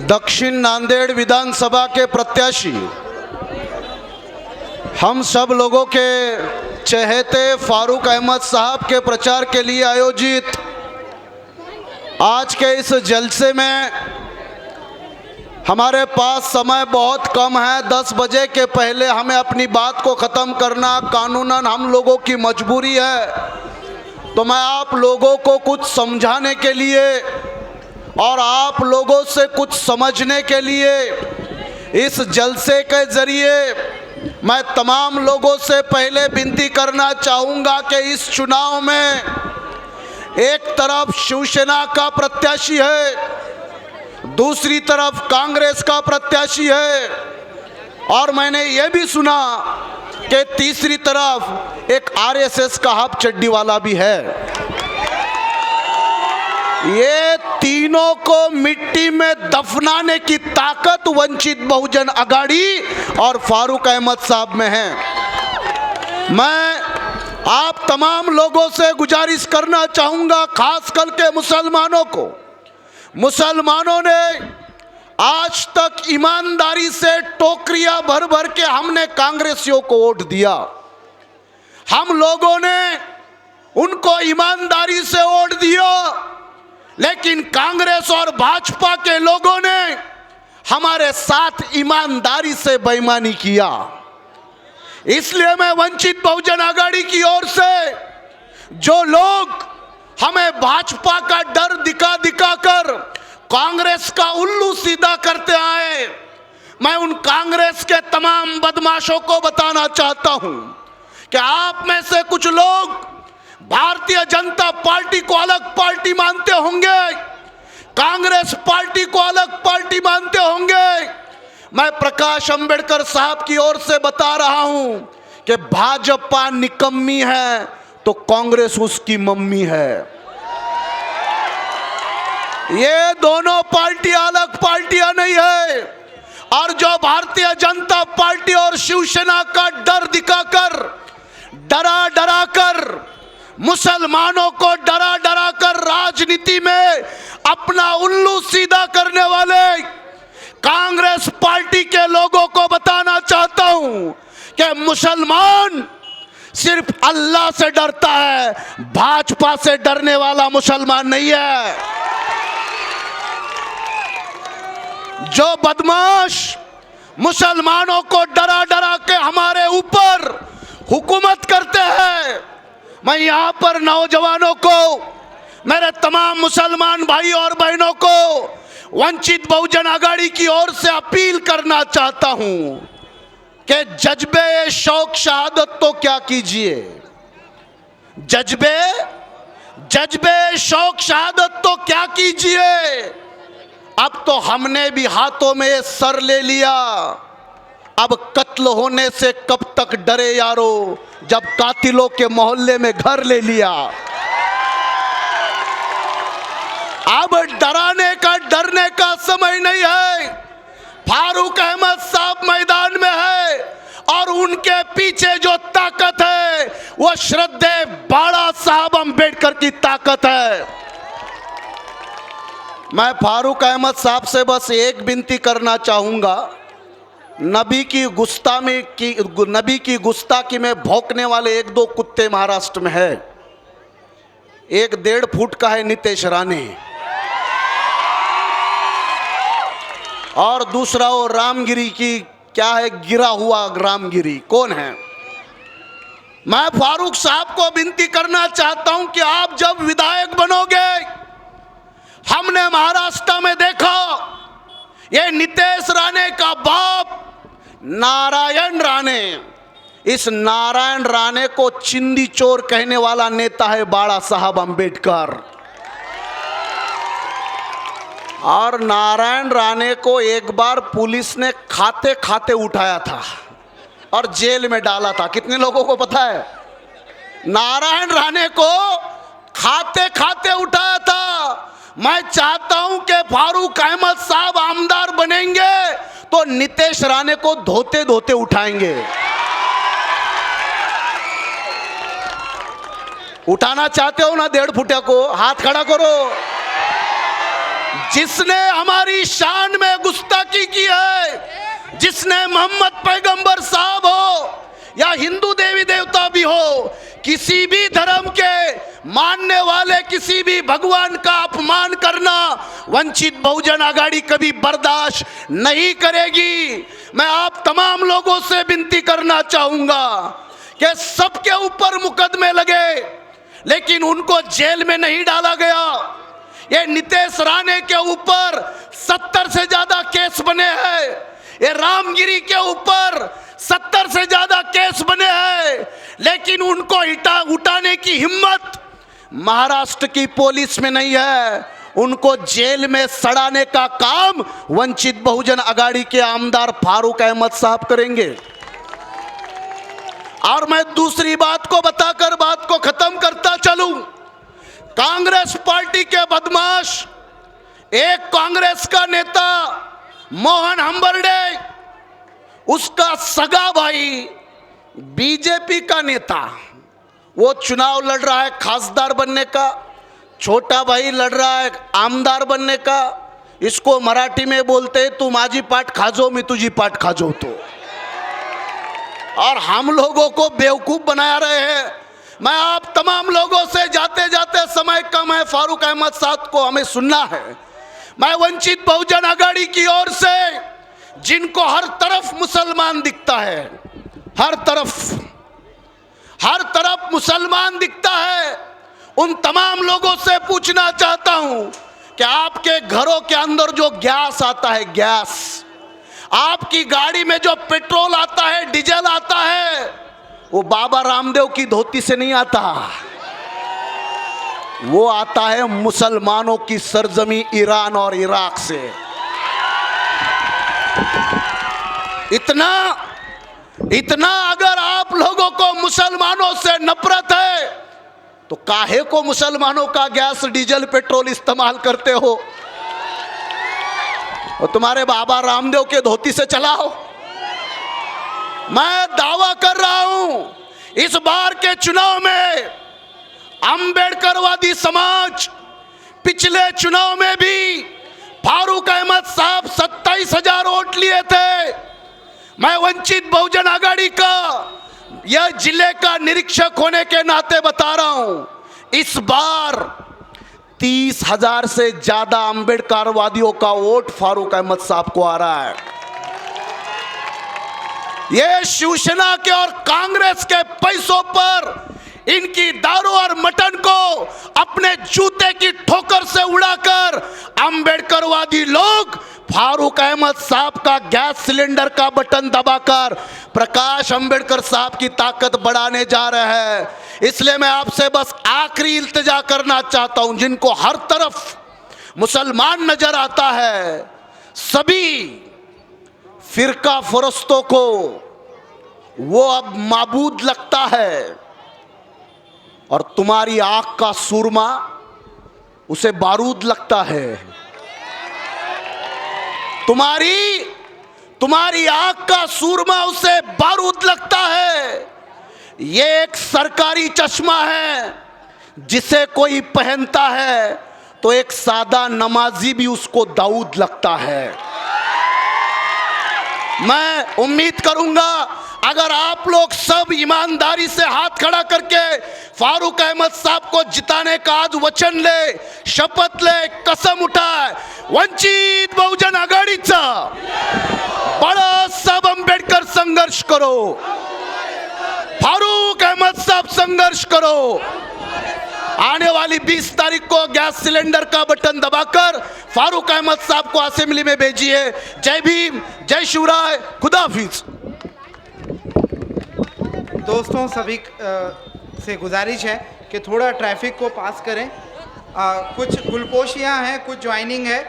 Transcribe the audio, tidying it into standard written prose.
दक्षिण नांदेड़ विधानसभा के प्रत्याशी, हम सब लोगों के चहेते फारूक अहमद साहब के प्रचार के लिए आयोजित आज के इस जलसे में हमारे पास समय बहुत कम है। 10 बजे के पहले हमें अपनी बात को ख़त्म करना कानूनन हम लोगों की मजबूरी है। तो मैं आप लोगों को कुछ समझाने के लिए और आप लोगों से कुछ समझने के लिए इस जलसे के ज़रिए मैं तमाम लोगों से पहले विनती करना चाहूँगा कि इस चुनाव में एक तरफ शिवसेना का प्रत्याशी है, दूसरी तरफ कांग्रेस का प्रत्याशी है और मैंने ये भी सुना कि तीसरी तरफ एक आरएसएस का हाफ चड्डी वाला भी है। ये तीनों को मिट्टी में दफनाने की ताकत वंचित बहुजन अघाड़ी और फारूक अहमद साहब में है। मैं आप तमाम लोगों से गुजारिश करना चाहूँगा, खास करके मुसलमानों को। मुसलमानों ने आज तक ईमानदारी से टोकरियां भर भर के हमने कांग्रेसियों को वोट दिया। हम लोगों ने उनको ईमानदारी से वोट दिया, लेकिन कांग्रेस और भाजपा के लोगों ने हमारे साथ ईमानदारी से बेईमानी किया। इसलिए मैं वंचित बहुजन अघाड़ी की ओर से जो लोग हमें भाजपा का डर दिखा दिखा कर कांग्रेस का उल्लू सीधा करते आए, मैं उन कांग्रेस के तमाम बदमाशों को बताना चाहता हूं कि आप में से कुछ लोग भारतीय जनता पार्टी को अलग पार्टी मानते होंगे, कांग्रेस पार्टी को अलग पार्टी मानते होंगे। मैं प्रकाश अंबेडकर साहब की ओर से बता रहा हूं कि भाजपा निकम्मी है तो कांग्रेस उसकी मम्मी है। ये दोनों पार्टियां अलग पार्टियां नहीं है। और जो भारतीय जनता पार्टी और शिवसेना का डर दिखाकर डरा डरा कर मुसलमानों को डरा डरा कर राजनीति में अपना उल्लू सीधा करने वाले कांग्रेस पार्टी के लोगों को बताना चाहता हूं कि मुसलमान सिर्फ अल्लाह से डरता है, भाजपा से डरने वाला मुसलमान नहीं है। जो बदमाश मुसलमानों को डरा डरा के हमारे ऊपर हुकूमत करते हैं, मैं यहां पर नौजवानों को, मेरे तमाम मुसलमान भाई और बहनों को वंचित बहुजन अघाड़ी की ओर से अपील करना चाहता हूं कि जज्बे शौक शहादत तो क्या कीजिए, जज्बे शौक शहादत तो क्या कीजिए। अब तो हमने भी हाथों में सर ले लिया। अब कत्ल होने से कब तक डरे यारो, जब कातिलों के मोहल्ले में घर ले लिया। अब डरने का समय नहीं है। फारूक अहमद साहब मैदान में है और उनके पीछे जो ताकत है वो श्रद्धेय बाला साहब अंबेडकर की ताकत है। मैं फारूक अहमद साहब से बस एक विनती करना चाहूंगा, नबी की गुस्ताखी में भौंकने वाले 1-2 कुत्ते महाराष्ट्र में है। एक 1.5 फुट का है नीतीश राणे और दूसरा वो रामगिरी की क्या है, गिरा हुआ रामगिरी कौन है। मैं फारूक साहब को विनती करना चाहता हूं कि आप जब विधायक बनोगे, हमने महाराष्ट्र में देखा ये नीतीश राणे का बाप नारायण राणे, इस नारायण राणे को चिंदी चोर कहने वाला नेता है बाला साहब अंबेडकर। और नारायण राणे को एक बार पुलिस ने खाते खाते उठाया था और जेल में डाला था। कितने लोगों को पता है? नारायण राणे को खाते खाते उठाया था। मैं चाहता हूं कि फारूक अहमद साहब आमदार बनेंगे तो नीतीश राणे को धोते धोते उठाएंगे। उठाना चाहते हो ना 1.5 फुटिया को? हाथ खड़ा करो। जिसने हमारी शान में पार्टी की है जिसने मोहम्मद पैगंबर साहब हो या हिंदू देवी देवता भी हो, किसी भी धर्म के मानने वाले किसी भी भगवान का अपमान करना वंचित बहुजन आघाड़ी कभी बर्दाश्त नहीं करेगी। मैं आप तमाम लोगों से विनती करना चाहूंगा कि सबके ऊपर मुकदमे लगे लेकिन उनको जेल में नहीं डाला गया। ये नितेश राणे के ऊपर 70 से ज्यादा केस बने हैं, ये रामगिरी के ऊपर 70 से ज्यादा केस बने हैं, लेकिन उनको उठाने की हिम्मत महाराष्ट्र की पुलिस में नहीं है। उनको जेल में सड़ाने का काम वंचित बहुजन आघाड़ी के आमदार फारूक अहमद साहब करेंगे। और मैं दूसरी बात को बताकर बात को खत्म करता चलूं। कांग्रेस पार्टी के बदमाश, एक कांग्रेस का नेता मोहन हंबर्डे, उसका सगा भाई बीजेपी का नेता, वो चुनाव लड़ रहा है खासदार बनने का, छोटा भाई लड़ रहा है आमदार बनने का। इसको मराठी में बोलते तू माझी पाट खाजो मैं तुझी पाट खाजो। तो और हम लोगों को बेवकूफ बना रहे हैं। मैं आप तमाम लोगों से जाते जाते समय कम है, फारूक अहमद साहब को हमें सुनना है। मैं वंचित बहुजन आघाड़ी की ओर से जिनको हर तरफ मुसलमान दिखता है, हर तरफ मुसलमान दिखता है, उन तमाम लोगों से पूछना चाहता हूं कि आपके घरों के अंदर जो गैस आता है, गैस, आपकी गाड़ी में जो पेट्रोल आता है, डीजल आता है, वो बाबा रामदेव की धोती से नहीं आता, वो आता है मुसलमानों की सरजमी ईरान और इराक से। इतना अगर आप लोगों को मुसलमानों से नफरत है तो काहे को मुसलमानों का गैस डीजल पेट्रोल इस्तेमाल करते हो और तुम्हारे बाबा रामदेव के धोती से चलाओ। मैं दावा कर रहा हूं इस बार के चुनाव में अंबेडकरवादी समाज, पिछले चुनाव में भी फारूक अहमद साहब 27,000 वोट लिए थे। मैं वंचित बहुजन आघाड़ी का यह जिले का निरीक्षक होने के नाते बता रहा हूं, इस बार 30,000 से ज्यादा अंबेडकरवादियों का वोट फारूक अहमद साहब को आ रहा है। ये शिवसेना के और कांग्रेस के पैसों पर इनकी दारू और मटन को अपने जूते की ठोकर से उड़ाकर अंबेडकरवादी लोग फारूक अहमद साहब का गैस सिलेंडर का बटन दबाकर प्रकाश अंबेडकर साहब की ताकत बढ़ाने जा रहे हैं। इसलिए मैं आपसे बस आखिरी इल्तिजा करना चाहता हूं, जिनको हर तरफ मुसलमान नजर आता है, सभी फिरका फरोस्तों को वो अब माबूद लगता है और तुम्हारी आंख का सूरमा उसे बारूद लगता है। तुम्हारी आंख का सूरमा उसे बारूद लगता है। ये एक सरकारी चश्मा है जिसे कोई पहनता है तो एक सादा नमाजी भी उसको दाऊद लगता है। मैं उम्मीद करूंगा अगर आप लोग सब ईमानदारी से हाथ खड़ा करके फारूक अहमद साहब को जिताने का आज वचन ले, शपथ ले, कसम उठाए, वंचित बहुजन आघाडीचा बड़ा साहब अंबेडकर संघर्ष करो, फारूक अहमद साहब संघर्ष करो। आने वाली 20 तारीख को गैस सिलेंडर का बटन दबाकर फारूक अहमद साहब को असेंबली में भेजिए। जय भीम, जय शिवराय, खुदा हाफिज। दोस्तों सभी से गुजारिश है कि थोड़ा ट्रैफिक को पास करें। कुछ गुलपोशियाँ हैं, कुछ ज्वाइनिंग है।